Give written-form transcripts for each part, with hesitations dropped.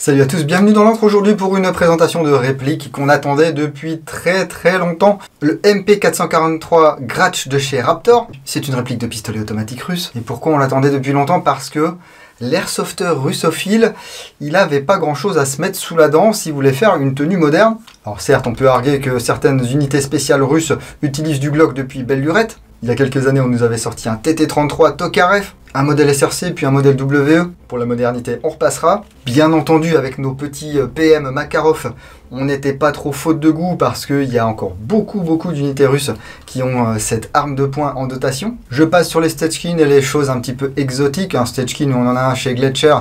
Salut à tous, bienvenue dans l'entre aujourd'hui pour une présentation de réplique qu'on attendait depuis très longtemps. Le MP443 Gratch de chez Raptor. C'est une réplique de pistolet automatique russe. Et pourquoi on l'attendait depuis longtemps? Parce que l'airsofter russophile, il avait pas grand chose à se mettre sous la dent s'il voulait faire une tenue moderne. Alors certes, on peut arguer que certaines unités spéciales russes utilisent du Glock depuis belle lurette. Il y a quelques années, on nous avait sorti un TT-33 Tokarev, un modèle SRC puis un modèle WE. Pour la modernité, on repassera. Bien entendu, avec nos petits PM Makarov, on n'était pas trop faute de goût parce qu'il y a encore beaucoup d'unités russes qui ont cette arme de poing en dotation. Je passe sur les Stechkin et les choses un petit peu exotiques. Un Stechkin, on en a un chez Gletscher,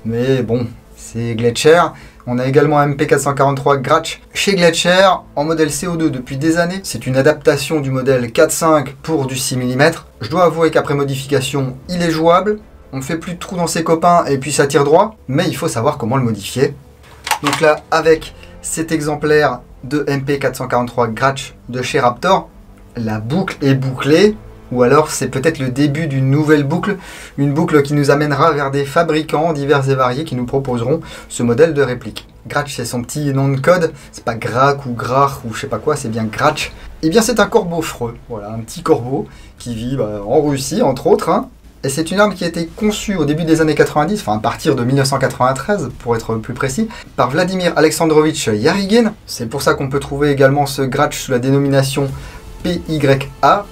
mais bon, c'est Gletscher. On a également un MP443 Gratch chez Gletscher en modèle CO2 depuis des années. C'est une adaptation du modèle 4.5 pour du 6 mm. Je dois avouer qu'après modification, il est jouable. On ne fait plus de trous dans ses copains et puis ça tire droit. Mais il faut savoir comment le modifier. Donc là, avec cet exemplaire de MP443 Gratch de chez Raptor, la boucle est bouclée. Ou alors c'est peut-être le début d'une nouvelle boucle, une boucle qui nous amènera vers des fabricants divers et variés qui nous proposeront ce modèle de réplique. Gratch, c'est son petit nom de code, c'est pas Grak ou Grach ou je sais pas quoi, c'est bien Gratch. Et bien c'est un corbeau freux, voilà, un petit corbeau qui vit en Russie entre autres. Hein. Et c'est une arme qui a été conçue au début des années 90, enfin à partir de 1993 pour être plus précis, par Vladimir Alexandrovitch Yarygin. C'est pour ça qu'on peut trouver également ce Gratch sous la dénomination PYA.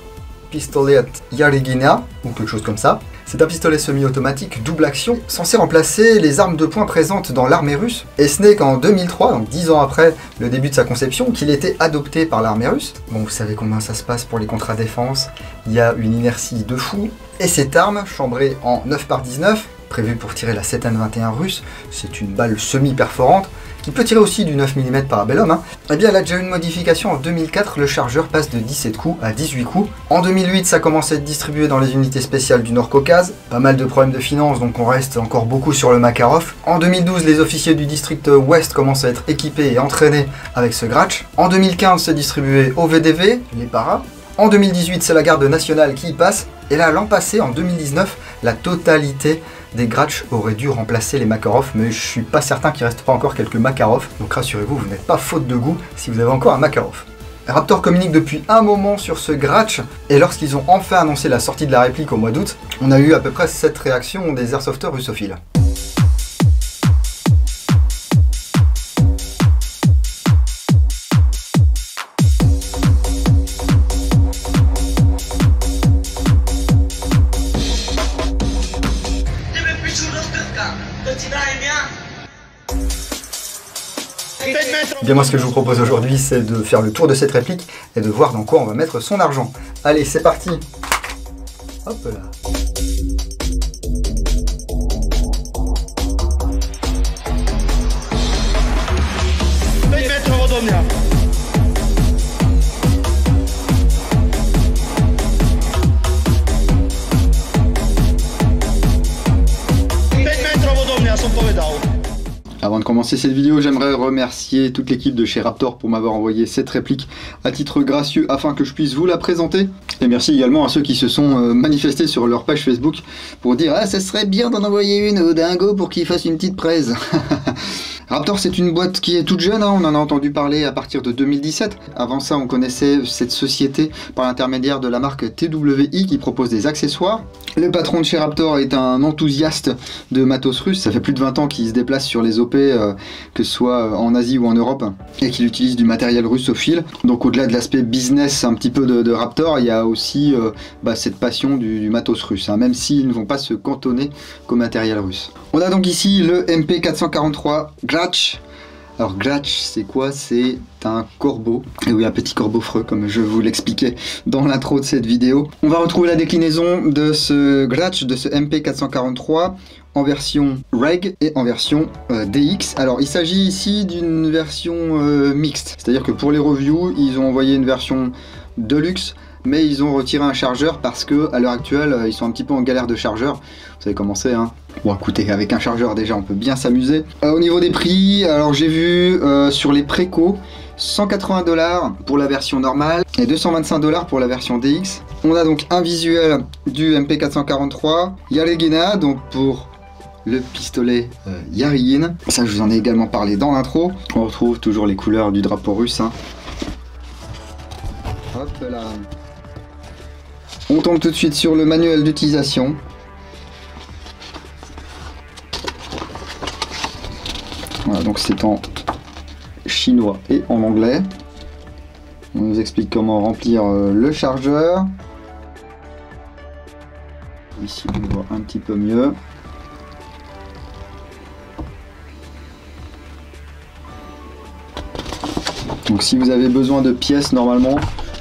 Pistolet Yarygina, ou quelque chose comme ça. C'est un pistolet semi-automatique double action, censé remplacer les armes de poing présentes dans l'armée russe. Et ce n'est qu'en 2003, donc 10 ans après le début de sa conception, qu'il était adopté par l'armée russe. Bon, vous savez comment ça se passe pour les contrats-défense, il y a une inertie de fou. Et cette arme, chambrée en 9x19, prévue pour tirer la 7N21 russe, c'est une balle semi-perforante, qui peut tirer aussi du 9 mm Parabellum, hein. Eh bien, elle a déjà eu une modification en 2004, le chargeur passe de 17 coups à 18 coups. En 2008, ça commence à être distribué dans les unités spéciales du Nord-Caucase. Pas mal de problèmes de finances, donc on reste encore beaucoup sur le Makarov. En 2012, les officiers du district Ouest commencent à être équipés et entraînés avec ce Gratch. En 2015, c'est distribué au VDV, les paras. En 2018, c'est la garde nationale qui y passe. Et là, l'an passé, en 2019, la totalité des Gratch auraient dû remplacer les Makarov, mais je suis pas certain qu'il reste pas encore quelques Makarov, donc rassurez-vous, vous n'êtes pas faute de goût si vous avez encore un Makarov. Raptor communique depuis un moment sur ce Gratch, et lorsqu'ils ont enfin annoncé la sortie de la réplique au mois d'août, on a eu à peu près cette réaction des airsofters russophiles. Bien moi ce que je vous propose aujourd'hui c'est de faire le tour de cette réplique et de voir dans quoi on va mettre son argent. Allez c'est parti. Hop là. Avant de commencer cette vidéo, j'aimerais remercier toute l'équipe de chez Raptor pour m'avoir envoyé cette réplique à titre gracieux afin que je puisse vous la présenter. Et merci également à ceux qui se sont manifestés sur leur page Facebook pour dire « Ah, ça serait bien d'en envoyer une au Dingo pour qu'il fasse une petite presse ». Raptor, c'est une boîte qui est toute jeune, hein, on en a entendu parler à partir de 2017. Avant ça, on connaissait cette société par l'intermédiaire de la marque TWI qui propose des accessoires. Le patron de chez Raptor est un enthousiaste de matos russe, ça fait plus de 20 ans qu'il se déplace sur les OP, que ce soit en Asie ou en Europe, et qu'il utilise du matériel russophile. Donc au-delà de l'aspect business un petit peu de Raptor, il y a aussi cette passion du matos russe, hein, même s'ils ne vont pas se cantonner qu'au matériel russe. On a donc ici le MP443 Gratch. Alors Gratch, c'est quoi? C'est un corbeau. Et oui, un petit corbeau freux, comme je vous l'expliquais dans l'intro de cette vidéo. On va retrouver la déclinaison de ce Gratch, de ce MP443, en version Reg et en version DX. Alors il s'agit ici d'une version mixte. C'est-à-dire que pour les reviews, ils ont envoyé une version Deluxe, mais ils ont retiré un chargeur parce que à l'heure actuelle, ils sont un petit peu en galère de chargeur. Vous savez comment c'est, hein. Bon écoutez, avec un chargeur déjà on peut bien s'amuser. Au niveau des prix, alors j'ai vu sur les préco 180 $ pour la version normale et 225 $ pour la version DX. On a donc un visuel du MP443 Yarygina, donc pour le pistolet Yarygin. Ça, je vous en ai également parlé dans l'intro. On retrouve toujours les couleurs du drapeau russe. Hein. Hop là. On tombe tout de suite sur le manuel d'utilisation. Voilà, donc c'est en chinois et en anglais. On nous explique comment remplir le chargeur. Ici on voit un petit peu mieux. Donc si vous avez besoin de pièces, normalement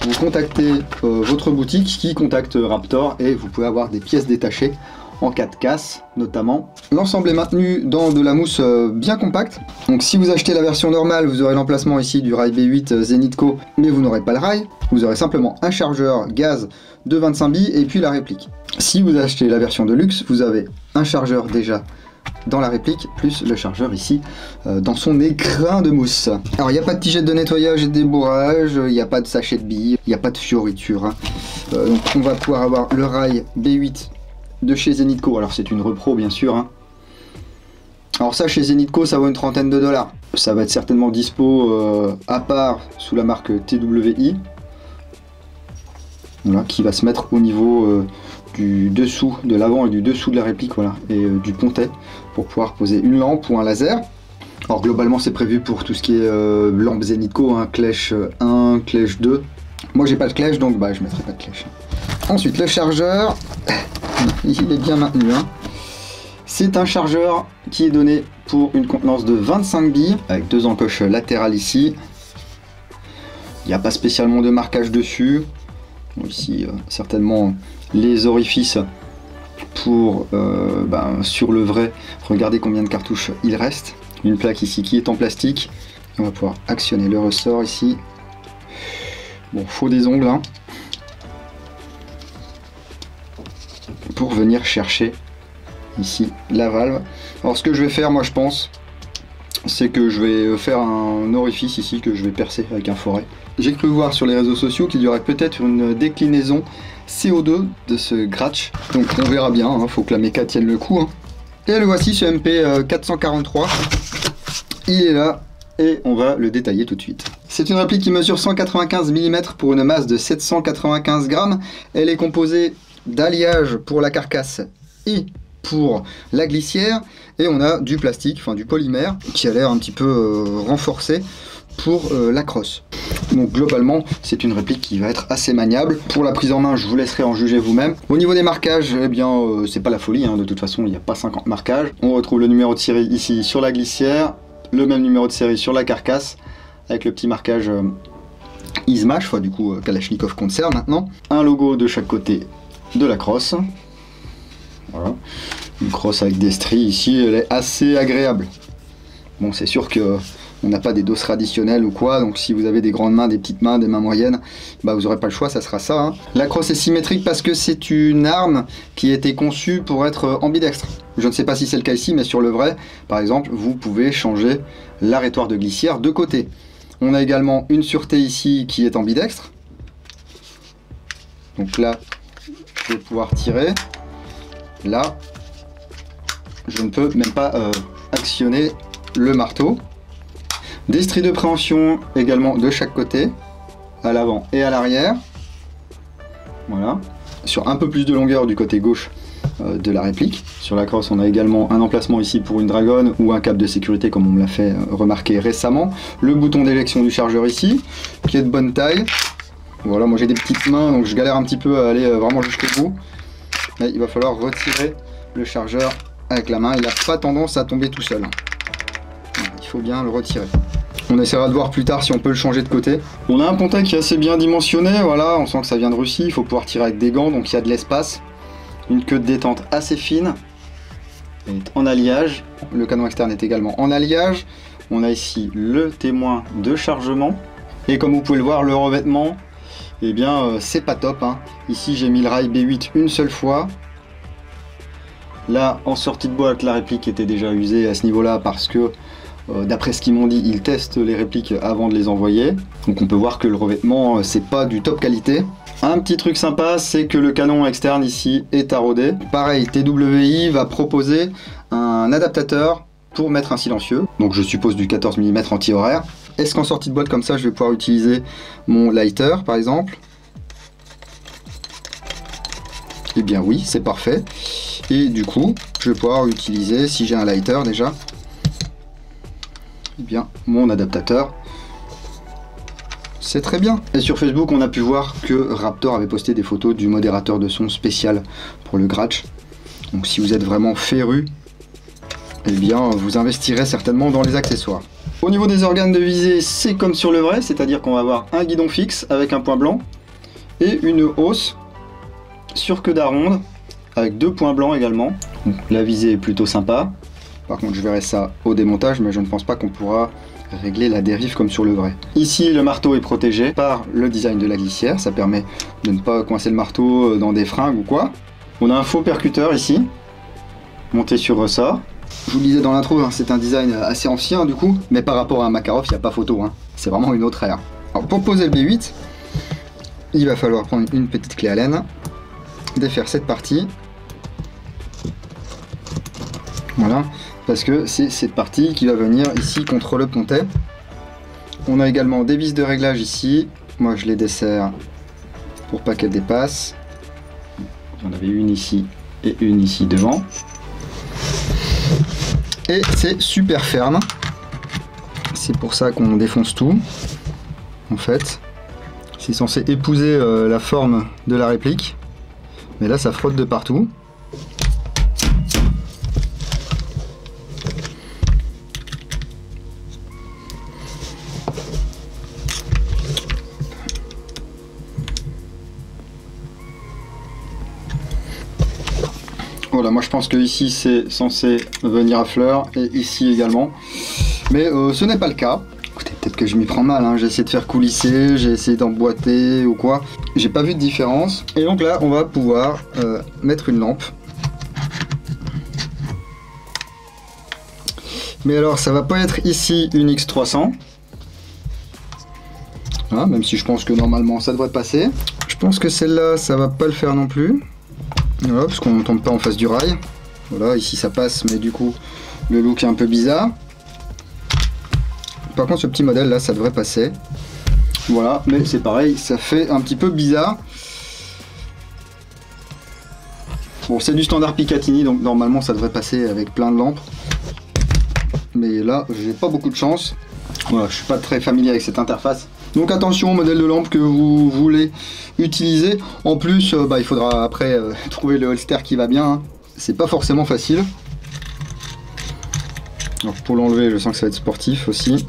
vous contactez votre boutique qui contacte Raptor et vous pouvez avoir des pièces détachées en cas de casse notamment. L'ensemble est maintenu dans de la mousse bien compacte. Donc si vous achetez la version normale, vous aurez l'emplacement ici du rail B8 Zenitco, mais vous n'aurez pas le rail. Vous aurez simplement un chargeur gaz de 25 billes et puis la réplique. Si vous achetez la version de luxe, vous avez un chargeur déjà dans la réplique, plus le chargeur ici dans son écrin de mousse. Alors il n'y a pas de tigette de nettoyage et de débourrage, il n'y a pas de sachet de billes, il n'y a pas de fioritures. Hein. Donc on va pouvoir avoir le rail B8 de chez Zenitco. Alors c'est une repro bien sûr. Hein. Alors ça chez Zenitco ça vaut une trentaine de $. Ça va être certainement dispo à part sous la marque TWI. Voilà, qui va se mettre au niveau du dessous de l'avant et du dessous de la réplique, voilà, et du pontet pour pouvoir poser une lampe ou un laser. Alors globalement c'est prévu pour tout ce qui est lampe Zenitco, hein, Clash 1, Clash 2. Moi j'ai pas de Clash donc bah je mettrai pas de Clash. Ensuite le chargeur, il est bien maintenu. Hein. C'est un chargeur qui est donné pour une contenance de 25 billes avec deux encoches latérales ici. Il n'y a pas spécialement de marquage dessus. Ici certainement les orifices pour sur le vrai, regardez combien de cartouches il reste. Une plaque ici qui est en plastique. On va pouvoir actionner le ressort ici. Bon, faut des ongles hein, pour venir chercher ici la valve. Alors ce que je vais faire moi je pense, c'est que je vais faire un orifice ici que je vais percer avec un forêt. J'ai cru voir sur les réseaux sociaux qu'il y aurait peut-être une déclinaison CO2 de ce Gratch. Donc on verra bien, hein, faut que la méca tienne le coup. Hein. Et le voici ce MP443. Il est là et on va le détailler tout de suite. C'est une réplique qui mesure 195 mm pour une masse de 795 grammes. Elle est composée d'alliage pour la carcasse et pour la glissière. Et on a du plastique, enfin du polymère, qui a l'air un petit peu renforcé pour la crosse. Donc globalement c'est une réplique qui va être assez maniable. Pour la prise en main je vous laisserai en juger vous-même. Au niveau des marquages, eh bien c'est pas la folie hein. De toute façon il n'y a pas 50 marquages. On retrouve le numéro de série ici sur la glissière, le même numéro de série sur la carcasse avec le petit marquage Izmash, enfin du coup Kalachnikov Concert maintenant. Un logo de chaque côté de la crosse. Voilà. Une crosse avec des stries ici, elle est assez agréable. Bon c'est sûr que on n'a pas des doses traditionnelles ou quoi, donc si vous avez des grandes mains, des petites mains, des mains moyennes, bah vous n'aurez pas le choix, ça sera ça. Hein. La crosse est symétrique parce que c'est une arme qui a été conçue pour être ambidextre. Je ne sais pas si c'est le cas ici, mais sur le vrai, par exemple, vous pouvez changer l'arrêtoire de glissière de côté. On a également une sûreté ici qui est ambidextre. Donc là, je vais pouvoir tirer. Là, je ne peux même pas actionner le marteau. Des stries de préhension également de chaque côté, à l'avant et à l'arrière. Voilà. Sur un peu plus de longueur du côté gauche de la réplique. Sur la crosse, on a également un emplacement ici pour une dragonne ou un câble de sécurité comme on me l'a fait remarquer récemment. Le bouton d'élection du chargeur ici, qui est de bonne taille. Voilà, moi j'ai des petites mains donc je galère un petit peu à aller vraiment jusqu'au bout. Mais il va falloir retirer le chargeur avec la main, il n'a pas tendance à tomber tout seul. Il faut bien le retirer. On essaiera de voir plus tard si on peut le changer de côté. On a un pontet qui est assez bien dimensionné, voilà, on sent que ça vient de Russie, il faut pouvoir tirer avec des gants, donc il y a de l'espace. Une queue de détente assez fine, elle est en alliage. Le canon externe est également en alliage. On a ici le témoin de chargement. Et comme vous pouvez le voir, le revêtement, eh bien c'est pas top. Hein. Ici j'ai mis le rail B8 une seule fois. Là en sortie de boîte, la réplique était déjà usée à ce niveau-là parce que d'après ce qu'ils m'ont dit, ils testent les répliques avant de les envoyer. Donc on peut voir que le revêtement, c'est pas du top qualité. Un petit truc sympa, c'est que le canon externe ici est taraudé. Pareil, TWI va proposer un un adaptateur pour mettre un silencieux, donc je suppose du 14 mm anti-horaire. Est-ce qu'en sortie de boîte comme ça, je vais pouvoir utiliser mon lighter par exemple? Eh bien oui, c'est parfait. Et du coup, je vais pouvoir utiliser, si j'ai un lighter déjà, eh bien mon adaptateur. C'est très bien. Et sur Facebook, on a pu voir que Raptor avait posté des photos du modérateur de son spécial pour le Gratch. Donc si vous êtes vraiment féru, eh bien vous investirez certainement dans les accessoires. Au niveau des organes de visée, c'est comme sur le vrai, c'est-à-dire qu'on va avoir un guidon fixe avec un point blanc et une hausse sur queue d'aronde avec 2 points blancs également. Donc, la visée est plutôt sympa. Par contre, je verrai ça au démontage, mais je ne pense pas qu'on pourra régler la dérive comme sur le vrai. Ici, le marteau est protégé par le design de la glissière. Ça permet de ne pas coincer le marteau dans des fringues ou quoi. On a un faux percuteur ici, monté sur ressort. Je vous le disais dans l'intro, hein, c'est un design assez ancien du coup, mais par rapport à un Makarov, il n'y a pas photo. Hein. C'est vraiment une autre ère. Alors, pour poser le B8, il va falloir prendre une petite clé Allen, défaire cette partie. Voilà, parce que c'est cette partie qui va venir ici contre le pontet. On a également des vis de réglage ici. Moi je les desserre pour pas qu'elles dépassent. J'en avais une ici et une ici devant. Et c'est super ferme. C'est pour ça qu'on défonce tout. En fait, c'est censé épouser la forme de la réplique. Mais là ça frotte de partout. Voilà, moi je pense que ici c'est censé venir à fleur et ici également, mais ce n'est pas le cas. Écoutez, peut-être que je m'y prends mal, hein. J'ai essayé de faire coulisser, j'ai essayé d'emboîter ou quoi, j'ai pas vu de différence. Et donc là on va pouvoir mettre une lampe. Mais alors ça va pas être ici une X300, hein, même si je pense que normalement ça devrait passer. Je pense que celle-là ça va pas le faire non plus. Voilà, parce qu'on ne tombe pas en face du rail. Voilà, ici ça passe, mais du coup le look est un peu bizarre. Par contre ce petit modèle là ça devrait passer. Voilà, mais c'est pareil, ça fait un petit peu bizarre. Bon, c'est du standard Picatinny, donc normalement ça devrait passer avec plein de lampes. Mais là j'ai pas beaucoup de chance. Voilà, je suis pas très familier avec cette interface. Donc attention au modèle de lampe que vous voulez utiliser. En plus, il faudra après trouver le holster qui va bien. Hein. C'est pas forcément facile. Alors pour l'enlever, je sens que ça va être sportif aussi.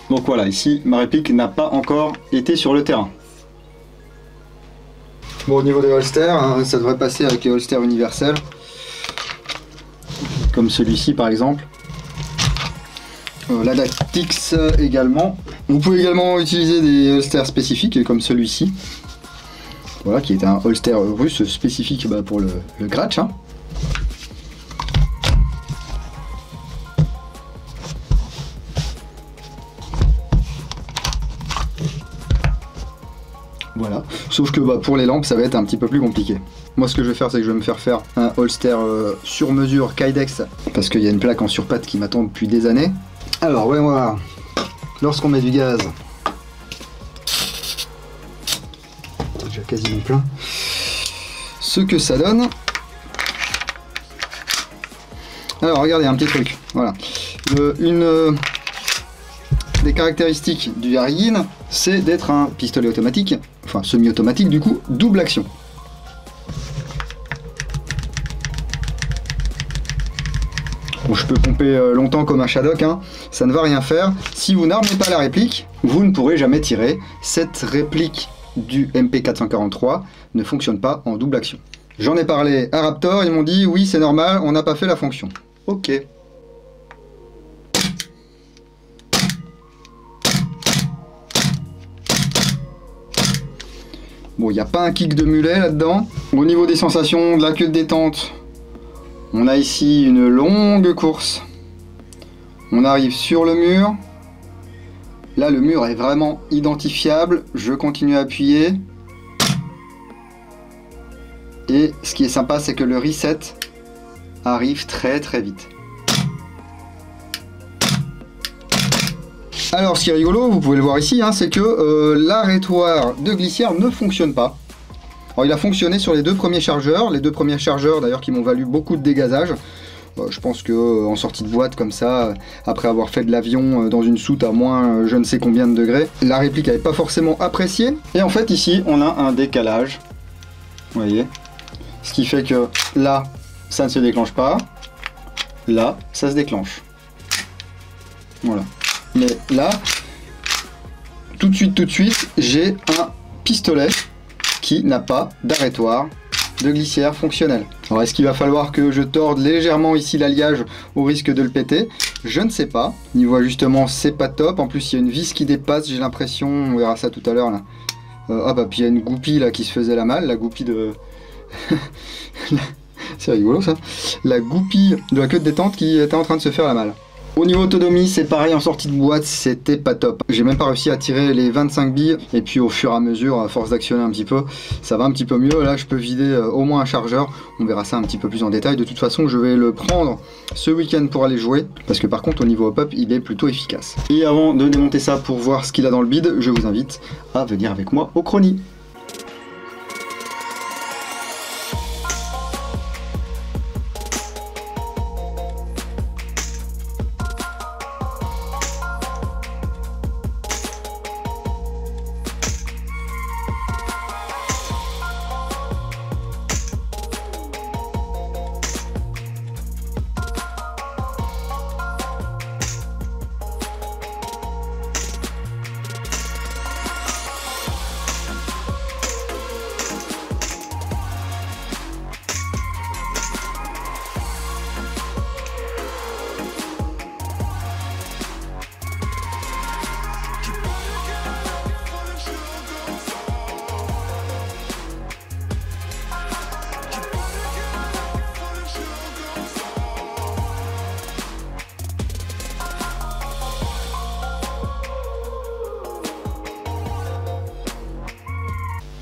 Donc voilà, ici, ma réplique n'a pas encore été sur le terrain. Bon, au niveau des holsters, hein, ça devrait passer avec les holsters universels. Comme celui-ci par exemple. L'Adaptix également. Vous pouvez également utiliser des holsters spécifiques comme celui-ci. Voilà, qui est un holster russe spécifique pour le Gratch. Hein. Voilà, sauf que pour les lampes ça va être un petit peu plus compliqué. Moi ce que je vais faire c'est que je vais me faire un holster sur mesure Kydex parce qu'il y a une plaque en surpatte qui m'attend depuis des années. Alors ouais, voilà, lorsqu'on met du gaz, déjà quasiment plein, ce que ça donne. Alors regardez un petit truc, voilà, une des caractéristiques du Harrigan, c'est d'être un pistolet automatique, enfin semi-automatique du coup, double action. Bon, je peux pomper longtemps comme un Shadok, hein, ça ne va rien faire. Si vous n'armez pas la réplique, vous ne pourrez jamais tirer. Cette réplique du MP443 ne fonctionne pas en double action. J'en ai parlé à Raptor, ils m'ont dit oui c'est normal, on n'a pas fait la fonction. Ok. Bon, il n'y a pas un kick de mulet là-dedans. Au niveau des sensations, de la queue de détente, On a ici une longue course. On arrive sur le mur. Là, le mur est vraiment identifiable. Je continue à appuyer. Et ce qui est sympa, c'est que le reset arrive très vite. Alors, ce qui est rigolo, vous pouvez le voir ici, hein, c'est que l'arrêtoir de glissière ne fonctionne pas. Alors, il a fonctionné sur les deux premiers chargeurs. Les deux premiers chargeurs, d'ailleurs, qui m'ont valu beaucoup de dégazage. Je pense que en sortie de boîte comme ça, après avoir fait de l'avion dans une soute à moins je ne sais combien de degrés, la réplique n'avait pas forcément apprécié. Et en fait ici on a un décalage, vous voyez, ce qui fait que là ça ne se déclenche pas, là ça se déclenche. Voilà. Mais là, tout de suite, j'ai un pistolet qui n'a pas d'arrêtoir de glissière fonctionnel. Alors est-ce qu'il va falloir que je torde légèrement ici l'alliage au risque de le péter? Je ne sais pas. Niveau ajustement, c'est pas top. En plus, il y a une vis qui dépasse, j'ai l'impression, on verra ça tout à l'heure là. Ah bah puis il y a une goupille là qui se faisait la malle, la goupille de... c'est rigolo ça. La goupille de la queue de détente qui était en train de se faire la malle. Au niveau autonomie, c'est pareil, en sortie de boîte, c'était pas top. J'ai même pas réussi à tirer les 25 billes, et puis au fur et à mesure, à force d'actionner un petit peu, ça va un petit peu mieux. Là, je peux vider au moins un chargeur. On verra ça un petit peu plus en détail. De toute façon, je vais le prendre ce week-end pour aller jouer, parce que par contre, au niveau hop-up, il est plutôt efficace. Et avant de démonter ça pour voir ce qu'il a dans le bide, je vous invite à venir avec moi au chrony.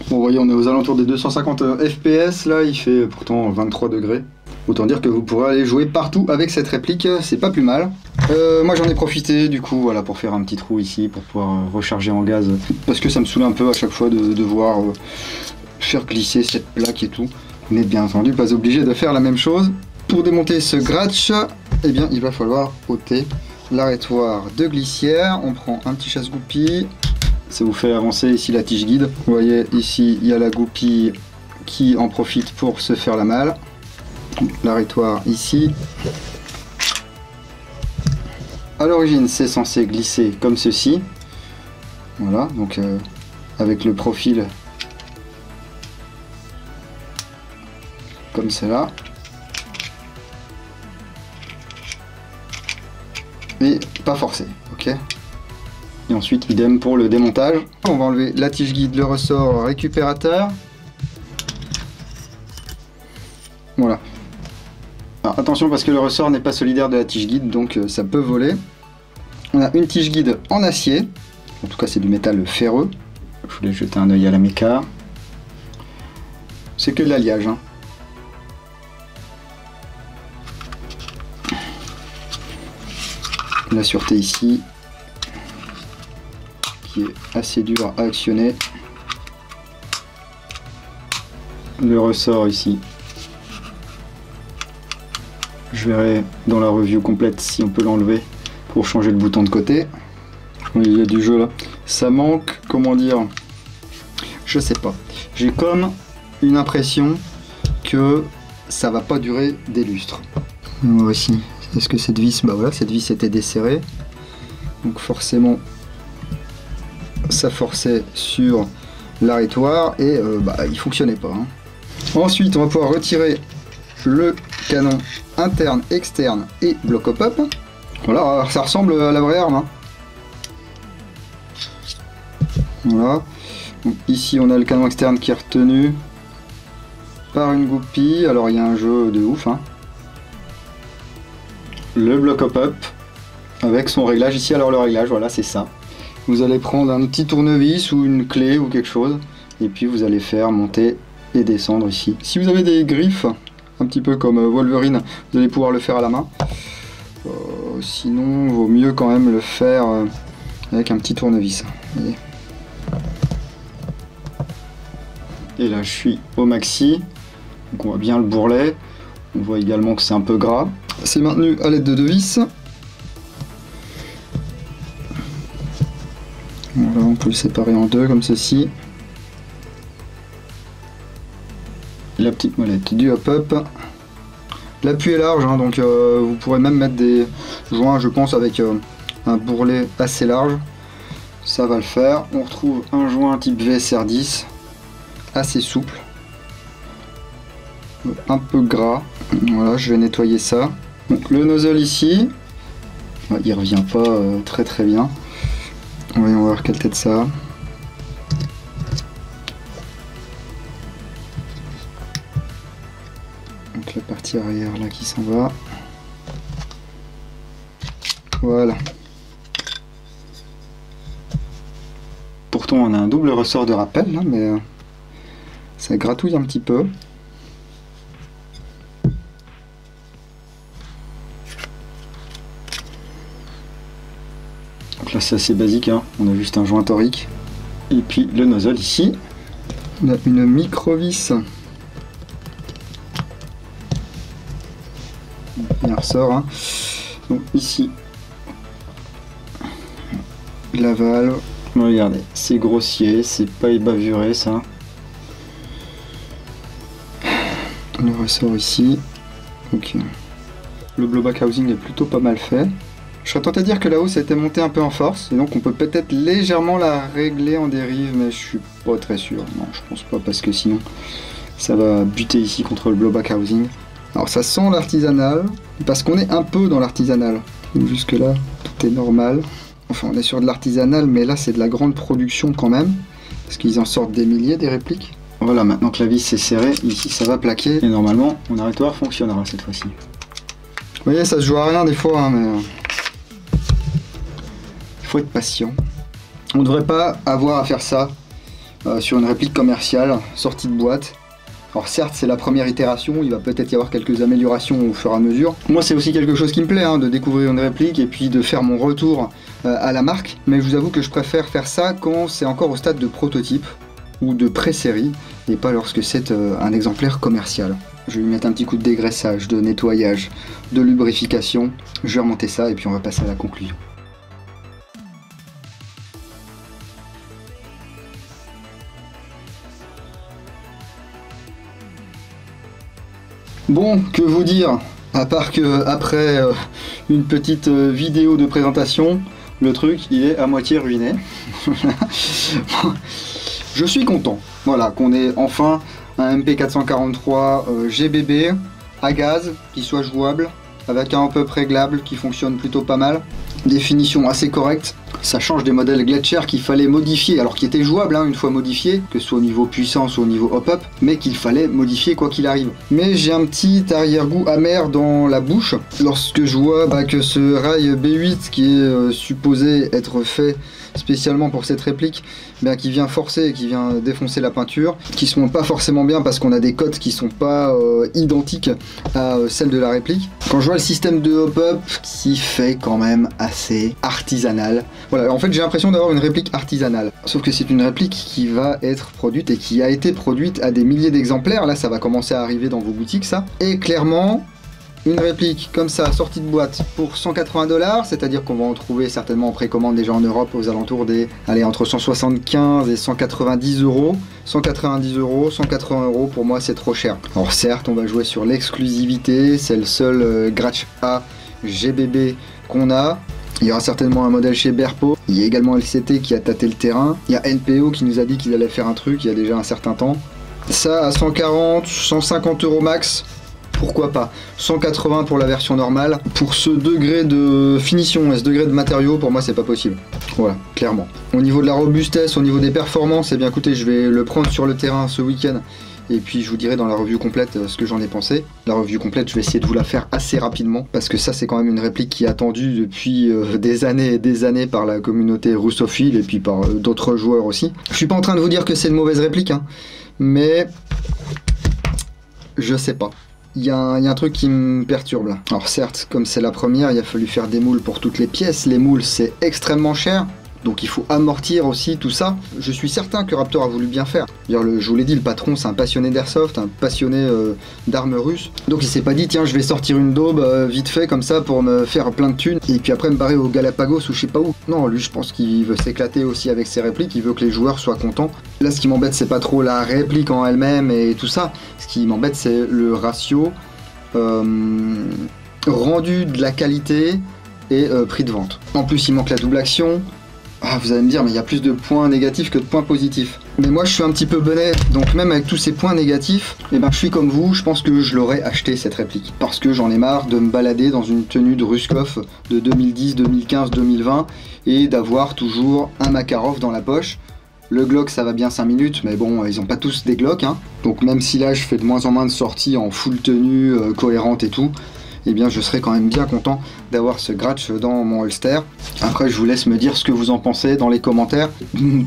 Bon, vous voyez, on est aux alentours des 250 FPS, là, il fait pourtant 23 degrés. Autant dire que vous pourrez aller jouer partout avec cette réplique, c'est pas plus mal. Moi j'en ai profité du coup, voilà, pour faire un petit trou ici, pour pouvoir recharger en gaz. Parce que ça me saoule un peu à chaque fois de devoir faire glisser cette plaque et tout. Mais bien entendu, pas obligé de faire la même chose. Pour démonter ce Gratch, eh bien, il va falloir ôter l'arrêtoir de glissière. On prend un petit chasse-goupille. Ça vous fait avancer ici la tige guide. Vous voyez ici il y a la goupille qui en profite pour se faire la malle. L'arrêtoir ici. À l'origine c'est censé glisser comme ceci. Voilà, donc avec le profil comme cela. Et pas forcé, ok. Et ensuite idem pour le démontage. On va enlever la tige guide, le ressort récupérateur. Voilà. Alors, attention parce que le ressort n'est pas solidaire de la tige guide, donc ça peut voler. On a une tige guide en acier. En tout cas c'est du métal ferreux. Je voulais jeter un œil à la méca. C'est que de l'alliage, hein. La sûreté ici, qui est assez dur à actionner. Le ressort ici. Je verrai dans la review complète si on peut l'enlever pour changer le bouton de côté. Oui, il y a du jeu là. Ça manque, comment dire, je sais pas. J'ai comme une impression que ça va pas durer des lustres. Voici. Est-ce que cette vis, bah voilà, cette vis était desserrée. Donc forcément, ça forçait sur l'arrêtoir et il fonctionnait pas, hein. Ensuite, on va pouvoir retirer le canon interne, externe et bloc hop-up. Voilà, ça ressemble à la vraie arme, hein. Voilà. Donc, ici, on a le canon externe qui est retenu par une goupille. Alors, il y a un jeu de ouf, hein. le bloc hop-up avec son réglage ici. Alors le réglage, voilà, c'est ça. Vous allez prendre un petit tournevis ou une clé ou quelque chose et puis vous allez faire monter et descendre ici. Si vous avez des griffes, un petit peu comme Wolverine, vous allez pouvoir le faire à la main. Sinon, vaut mieux quand même le faire avec un petit tournevis. Voyez. Et là, je suis au maxi. Donc on voit bien le bourrelet. On voit également que c'est un peu gras. C'est maintenu à l'aide de 2 vis. Voilà, on peut le séparer en deux comme ceci. La petite molette du hop-up. L'appui est large, hein, donc vous pourrez même mettre des joints, je pense, avec un bourrelet assez large. Ça va le faire. On retrouve un joint type VSR10, assez souple. Un peu gras. Voilà, je vais nettoyer ça. Donc le nozzle ici, il revient pas très bien. Voyons voir quelle tête ça a. Donc la partie arrière là qui s'en va. Voilà. Pourtant on a un double ressort de rappel là, mais ça gratouille un petit peu. Donc là c'est assez basique, hein. On a juste un joint torique. Et puis le nozzle ici. On a une micro vis. Il ressort, hein. Donc ici la valve. Regardez, c'est grossier, c'est pas ébavuré ça. Le ressort ici. Ok. Le blowback housing est plutôt pas mal fait. Je serais tenté de dire que la hausse a été montée un peu en force, et donc on peut peut-être légèrement la régler en dérive, mais je suis pas très sûr. Non, je pense pas, parce que sinon ça va buter ici contre le blowback housing. Alors ça sent l'artisanal, parce qu'on est un peu dans l'artisanal. Jusque là, tout est normal. Enfin, on est sur de l'artisanal, mais là c'est de la grande production quand même, parce qu'ils en sortent des milliers, des répliques. Voilà, maintenant que la vis est serrée, ici ça va plaquer, et normalement mon arrêtoir fonctionnera cette fois-ci. Vous voyez, ça se joue à rien des fois, hein, mais il faut être patient. On ne devrait pas avoir à faire ça sur une réplique commerciale, sortie de boîte. Alors certes, c'est la première itération, il va peut-être y avoir quelques améliorations au fur et à mesure. Moi, c'est aussi quelque chose qui me plaît, hein, de découvrir une réplique et puis de faire mon retour à la marque. Mais je vous avoue que je préfère faire ça quand c'est encore au stade de prototype ou de pré-série, et pas lorsque c'est un exemplaire commercial. Je vais lui mettre un petit coup de dégraissage, de nettoyage, de lubrification. Je vais remonter ça et puis on va passer à la conclusion. Bon, que vous dire, à part que après une petite vidéo de présentation, le truc il est à moitié ruiné. Je suis content, voilà, qu'on ait enfin un MP443 GBB à gaz qui soit jouable, avec un hop-up réglable qui fonctionne plutôt pas mal. Des finitions assez correctes. Ça change des modèles Gletscher qu'il fallait modifier, alors qui étaient jouables hein, une fois modifiés, que ce soit au niveau puissance ou au niveau hop-up, mais qu'il fallait modifier quoi qu'il arrive. Mais j'ai un petit arrière-goût amer dans la bouche lorsque je vois que ce rail B8 qui est supposé être fait spécialement pour cette réplique, qui vient forcer et qui vient défoncer la peinture, qui se monte pas forcément bien parce qu'on a des cotes qui sont pas identiques à celles de la réplique. Quand je vois le système de hop-up qui fait quand même assez artisanal, voilà, en fait j'ai l'impression d'avoir une réplique artisanale, sauf que c'est une réplique qui va être produite et qui a été produite à des milliers d'exemplaires. Là ça va commencer à arriver dans vos boutiques ça, et clairement une réplique comme ça, sortie de boîte, pour 180 $, c'est-à-dire qu'on va en trouver certainement en précommande déjà en Europe aux alentours des, allez, entre 175 et 190 €. 190 €, 180 € pour moi c'est trop cher. Alors certes, on va jouer sur l'exclusivité, c'est le seul Gratch A GBB qu'on a. Il y aura certainement un modèle chez Berpo. Il y a également LCT qui a tâté le terrain. Il y a NPO qui nous a dit qu'ils allaient faire un truc il y a déjà un certain temps. Ça à 140, 150 € max. Pourquoi pas 180 pour la version normale. Pour ce degré de finition et ce degré de matériaux, pour moi c'est pas possible. Voilà, clairement. Au niveau de la robustesse, au niveau des performances, eh bien écoutez, je vais le prendre sur le terrain ce week-end et puis je vous dirai dans la review complète ce que j'en ai pensé. La review complète, je vais essayer de vous la faire assez rapidement, parce que ça c'est quand même une réplique qui est attendue depuis des années et des années par la communauté russophile, et puis par d'autres joueurs aussi. Je suis pas en train de vous dire que c'est une mauvaise réplique, hein, mais je sais pas. Il y a un truc qui me perturbe là. Alors certes, comme c'est la première, il a fallu faire des moules pour toutes les pièces. Les moules, c'est extrêmement cher. Donc il faut amortir aussi tout ça. Je suis certain que Raptor a voulu bien faire. Je vous l'ai dit, le patron c'est un passionné d'airsoft, un passionné d'armes russes. Donc il s'est pas dit tiens je vais sortir une daube vite fait comme ça pour me faire plein de thunes et puis après me barrer au Galapagos ou je sais pas où. Non, lui je pense qu'il veut s'éclater aussi avec ses répliques, il veut que les joueurs soient contents. Là ce qui m'embête c'est pas trop la réplique en elle-même et tout ça. Ce qui m'embête c'est le ratio rendu de la qualité et prix de vente. En plus il manque la double action. Ah, vous allez me dire, mais il y a plus de points négatifs que de points positifs. Mais moi, je suis un petit peu bonnet, donc même avec tous ces points négatifs, eh ben, je suis comme vous, je pense que je l'aurais acheté, cette réplique. Parce que j'en ai marre de me balader dans une tenue de Ruskov de 2010, 2015, 2020, et d'avoir toujours un Makarov dans la poche. Le Glock, ça va bien 5 minutes, mais bon, ils ont pas tous des Glock, hein. Donc même si là, je fais de moins en moins de sorties en full tenue, cohérente et tout, eh bien je serais quand même bien content d'avoir ce Gratch dans mon holster. Après je vous laisse me dire ce que vous en pensez dans les commentaires.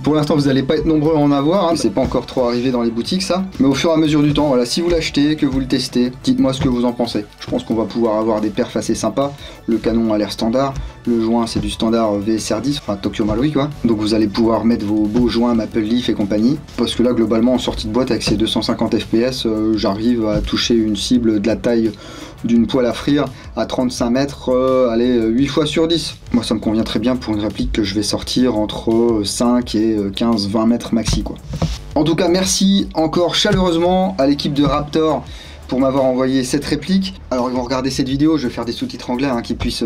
Pour l'instant vous n'allez pas être nombreux à en avoir, hein. C'est pas encore trop arrivé dans les boutiques ça. Mais au fur et à mesure du temps, voilà, si vous l'achetez, que vous le testez, dites-moi ce que vous en pensez. Je pense qu'on va pouvoir avoir des perfs assez sympas. Le canon a l'air standard, le joint c'est du standard VSR10, enfin Tokyo Marui quoi. Donc vous allez pouvoir mettre vos beaux joints Maple Leaf et compagnie. Parce que là globalement en sortie de boîte avec ces 250 FPS, j'arrive à toucher une cible de la taille d'une poêle à frire à 35 mètres, allez, 8 fois sur 10. Moi ça me convient très bien pour une réplique que je vais sortir entre 5 et 15-20 mètres maxi quoi. En tout cas merci encore chaleureusement à l'équipe de Raptor pour m'avoir envoyé cette réplique. Alors ils vont regarder cette vidéo, je vais faire des sous-titres anglais hein, qui puissent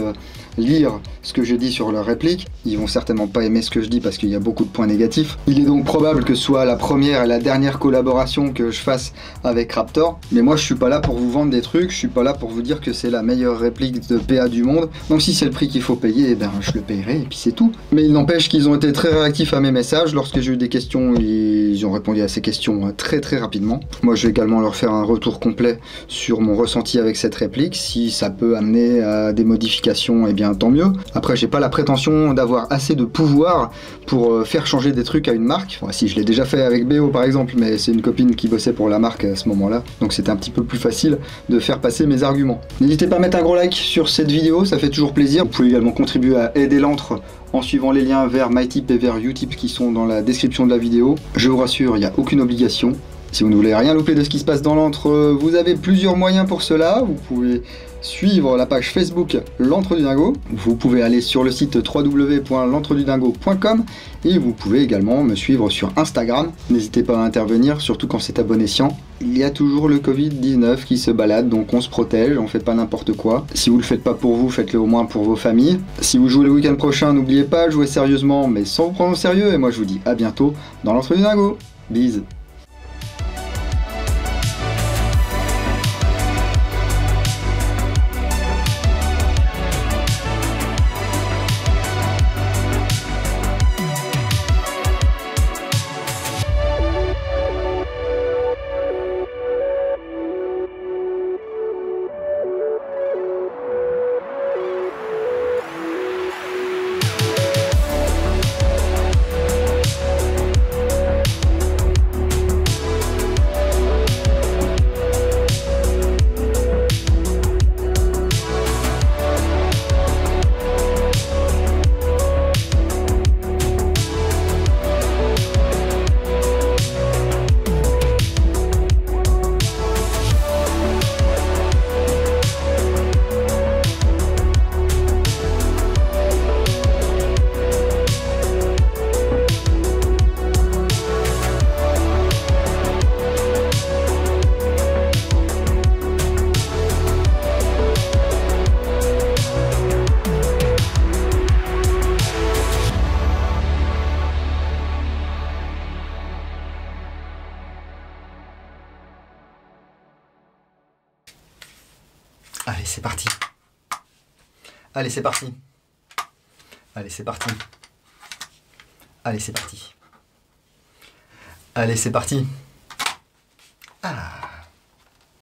lire ce que je dis sur leur réplique. Ils vont certainement pas aimer ce que je dis parce qu'il y a beaucoup de points négatifs. Il est donc probable que ce soit la première et la dernière collaboration que je fasse avec Raptor. Mais moi je suis pas là pour vous vendre des trucs, je suis pas là pour vous dire que c'est la meilleure réplique de PA du monde. Donc si c'est le prix qu'il faut payer, eh ben, je le payerai et puis c'est tout. Mais il n'empêche qu'ils ont été très réactifs à mes messages. Lorsque j'ai eu des questions, ils ont répondu à ces questions très rapidement. Moi je vais également leur faire un retour complet sur mon ressenti avec cette réplique. Si ça peut amener à des modifications, eh bien tant mieux. Après j'ai pas la prétention d'avoir assez de pouvoir pour faire changer des trucs à une marque. Enfin, si je l'ai déjà fait avec BO par exemple, mais c'est une copine qui bossait pour la marque à ce moment là, donc c'était un petit peu plus facile de faire passer mes arguments. N'hésitez pas à mettre un gros like sur cette vidéo, ça fait toujours plaisir. Vous pouvez également contribuer à aider l'antre en suivant les liens vers MyTip et vers Utip qui sont dans la description de la vidéo. Je vous rassure, il n'y a aucune obligation. Si vous ne voulez rien louper de ce qui se passe dans l'antre, vous avez plusieurs moyens pour cela. Vous pouvez suivre la page Facebook L'Antre du Dingo. Vous pouvez aller sur le site www.l'entredudingo.com et vous pouvez également me suivre sur Instagram. N'hésitez pas à intervenir, surtout quand c'est à bon escient. Il y a toujours le Covid-19 qui se balade, donc on se protège, on fait pas n'importe quoi. Si vous le faites pas pour vous, faites-le au moins pour vos familles. Si vous jouez le week-end prochain, n'oubliez pas, jouez sérieusement, mais sans vous prendre au sérieux. Et moi je vous dis à bientôt dans l'Antre du Dingo. Bise. Allez, c'est parti. Allez, c'est parti. Allez, c'est parti. Allez, c'est parti. Allez, c'est parti. Ah.